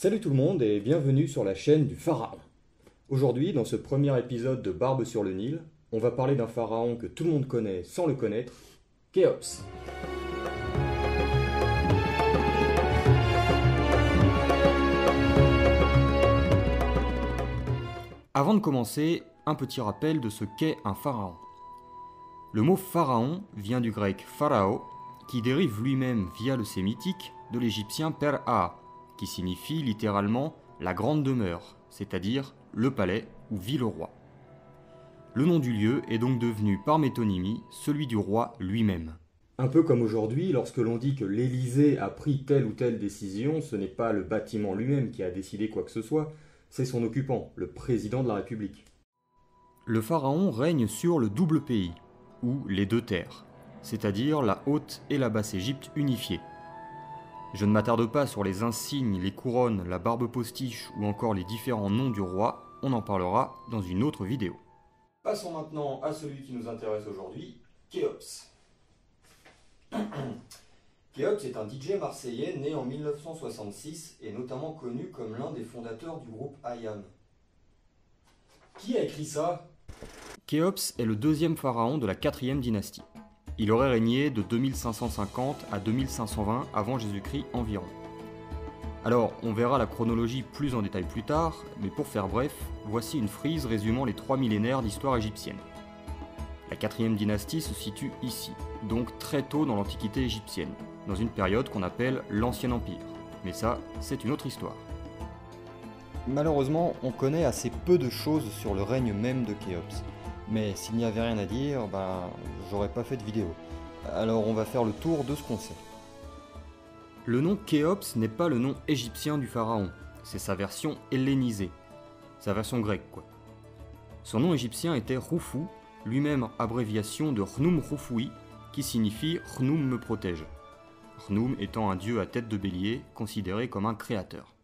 Salut tout le monde et bienvenue sur la chaîne du Pharaon. Aujourd'hui, dans ce premier épisode de Barbe sur le Nil, on va parler d'un pharaon que tout le monde connaît sans le connaître, Khéops. Avant de commencer, un petit rappel de ce qu'est un pharaon. Le mot pharaon vient du grec pharao, qui dérive lui-même via le sémitique de l'égyptien per-a, qui signifie littéralement la grande demeure, c'est-à-dire le palais où vit le roi. Le nom du lieu est donc devenu par métonymie celui du roi lui-même. Un peu comme aujourd'hui, lorsque l'on dit que l'Élysée a pris telle ou telle décision, ce n'est pas le bâtiment lui-même qui a décidé quoi que ce soit, c'est son occupant, le président de la République. Le pharaon règne sur le double pays, ou les deux terres, c'est-à-dire la Haute et la Basse Égypte unifiées. Je ne m'attarde pas sur les insignes, les couronnes, la barbe postiche ou encore les différents noms du roi, on en parlera dans une autre vidéo. Passons maintenant à celui qui nous intéresse aujourd'hui, Khéops. Khéops est un DJ marseillais né en 1966 et notamment connu comme l'un des fondateurs du groupe IAM. Qui a écrit ça? Khéops est le deuxième pharaon de la 4e dynastie. Il aurait régné de 2550 à 2520 avant Jésus-Christ environ. Alors, on verra la chronologie plus en détail plus tard, mais pour faire bref, voici une frise résumant les 3 millénaires d'histoire égyptienne. La 4e dynastie se situe ici, donc très tôt dans l'Antiquité égyptienne, dans une période qu'on appelle l'Ancien Empire. Mais ça, c'est une autre histoire. Malheureusement, on connaît assez peu de choses sur le règne même de Khéops. Mais s'il n'y avait rien à dire, j'aurais pas fait de vidéo. Alors on va faire le tour de ce qu'on sait. Le nom Khéops n'est pas le nom égyptien du pharaon, c'est sa version hellénisée. Sa version grecque, quoi. Son nom égyptien était Roufou, lui-même abréviation de Rnoum Roufoui, qui signifie Rnoum me protège. Rnoum étant un dieu à tête de bélier, considéré comme un créateur.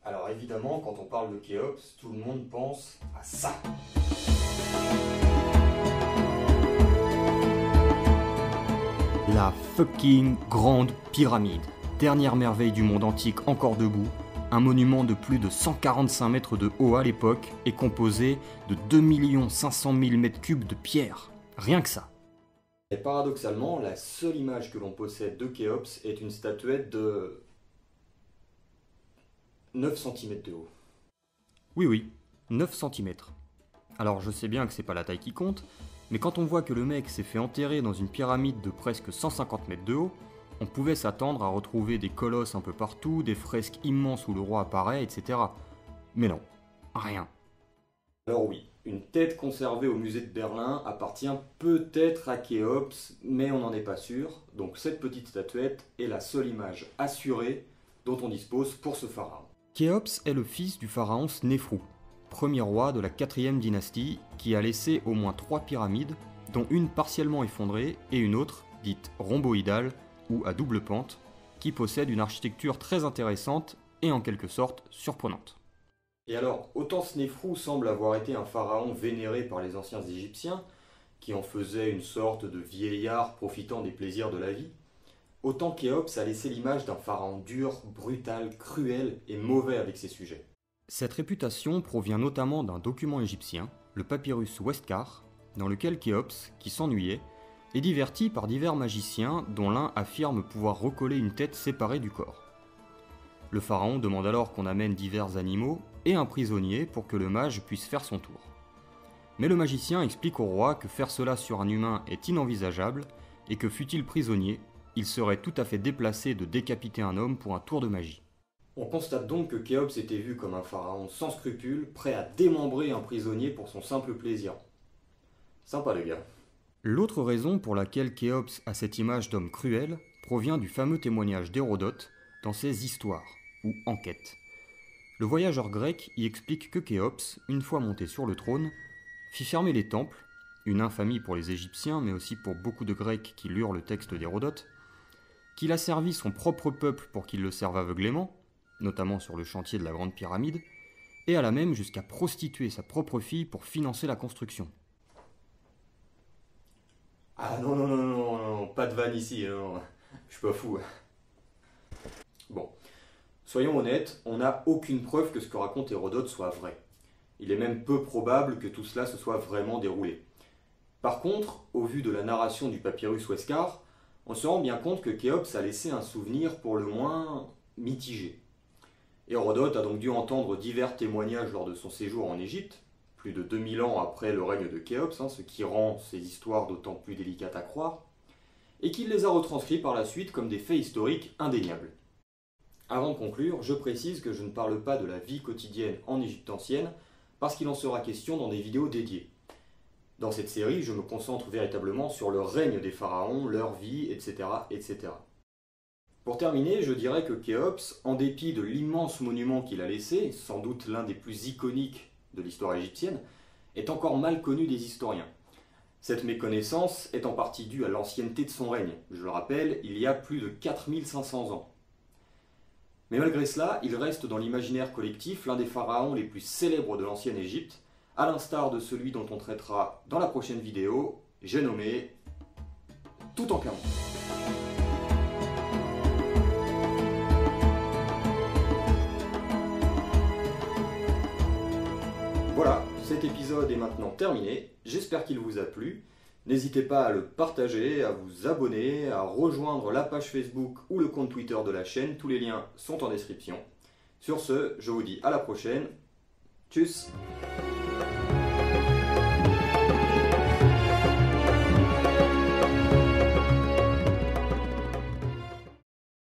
Alors évidemment, quand on parle de Khéops, tout le monde pense à ça. La fucking grande pyramide, dernière merveille du monde antique encore debout, un monument de plus de 145 mètres de haut à l'époque est composé de 2 500 000 mètres cubes de pierre, rien que ça. Et paradoxalement, la seule image que l'on possède de Khéops est une statuette de 9 cm de haut. Oui, 9 cm. Alors je sais bien que c'est pas la taille qui compte, mais quand on voit que le mec s'est fait enterrer dans une pyramide de presque 150 mètres de haut, on pouvait s'attendre à retrouver des colosses un peu partout, des fresques immenses où le roi apparaît, etc. Mais non, rien. Alors oui, une tête conservée au musée de Berlin appartient peut-être à Khéops, mais on n'en est pas sûr, donc cette petite statuette est la seule image assurée dont on dispose pour ce pharaon. Khéops est le fils du pharaon Snéfrou, premier roi de la 4e dynastie qui a laissé au moins 3 pyramides, dont une partiellement effondrée et une autre, dite rhomboïdale ou à double pente, qui possède une architecture très intéressante et en quelque sorte surprenante. Et alors, autant Snéfrou semble avoir été un pharaon vénéré par les anciens Égyptiens, qui en faisait une sorte de vieillard profitant des plaisirs de la vie, autant Khéops a laissé l'image d'un pharaon dur, brutal, cruel et mauvais avec ses sujets. Cette réputation provient notamment d'un document égyptien, le papyrus Westcar, dans lequel Khéops, qui s'ennuyait, est diverti par divers magiciens dont l'un affirme pouvoir recoller une tête séparée du corps. Le pharaon demande alors qu'on amène divers animaux et un prisonnier pour que le mage puisse faire son tour. Mais le magicien explique au roi que faire cela sur un humain est inenvisageable et que fût-il prisonnier, il serait tout à fait déplacé de décapiter un homme pour un tour de magie. On constate donc que Khéops était vu comme un pharaon sans scrupules, prêt à démembrer un prisonnier pour son simple plaisir. Sympa les gars. L'autre raison pour laquelle Khéops a cette image d'homme cruel provient du fameux témoignage d'Hérodote dans ses histoires, ou enquêtes. Le voyageur grec y explique que Khéops, une fois monté sur le trône, fit fermer les temples, une infamie pour les Égyptiens mais aussi pour beaucoup de Grecs qui lurent le texte d'Hérodote, qu'il a servi son propre peuple pour qu'il le serve aveuglément, notamment sur le chantier de la Grande Pyramide, et alla même jusqu'à prostituer sa propre fille pour financer la construction. Ah non, pas de vanne ici, non. Je suis pas fou. Bon, Soyons honnêtes, on n'a aucune preuve que ce que raconte Hérodote soit vrai. Il est même peu probable que tout cela se soit vraiment déroulé. Par contre, au vu de la narration du papyrus Oueskar, on se rend bien compte que Khéops a laissé un souvenir pour le moins mitigé. Hérodote a donc dû entendre divers témoignages lors de son séjour en Égypte, plus de 2000 ans après le règne de Khéops, ce qui rend ces histoires d'autant plus délicates à croire, et qu'il les a retranscrits par la suite comme des faits historiques indéniables. Avant de conclure, je précise que je ne parle pas de la vie quotidienne en Égypte ancienne, parce qu'il en sera question dans des vidéos dédiées. Dans cette série, je me concentre véritablement sur le règne des pharaons, leur vie, etc., etc. Pour terminer, je dirais que Khéops, en dépit de l'immense monument qu'il a laissé, sans doute l'un des plus iconiques de l'histoire égyptienne, est encore mal connu des historiens. Cette méconnaissance est en partie due à l'ancienneté de son règne. Je le rappelle, il y a plus de 4500 ans. Mais malgré cela, il reste dans l'imaginaire collectif l'un des pharaons les plus célèbres de l'ancienne Égypte, à l'instar de celui dont on traitera dans la prochaine vidéo, j'ai nommé Toutankhamon. Voilà, cet épisode est maintenant terminé, j'espère qu'il vous a plu. N'hésitez pas à le partager, à vous abonner, à rejoindre la page Facebook ou le compte Twitter de la chaîne, tous les liens sont en description. Sur ce, je vous dis à la prochaine, tchuss!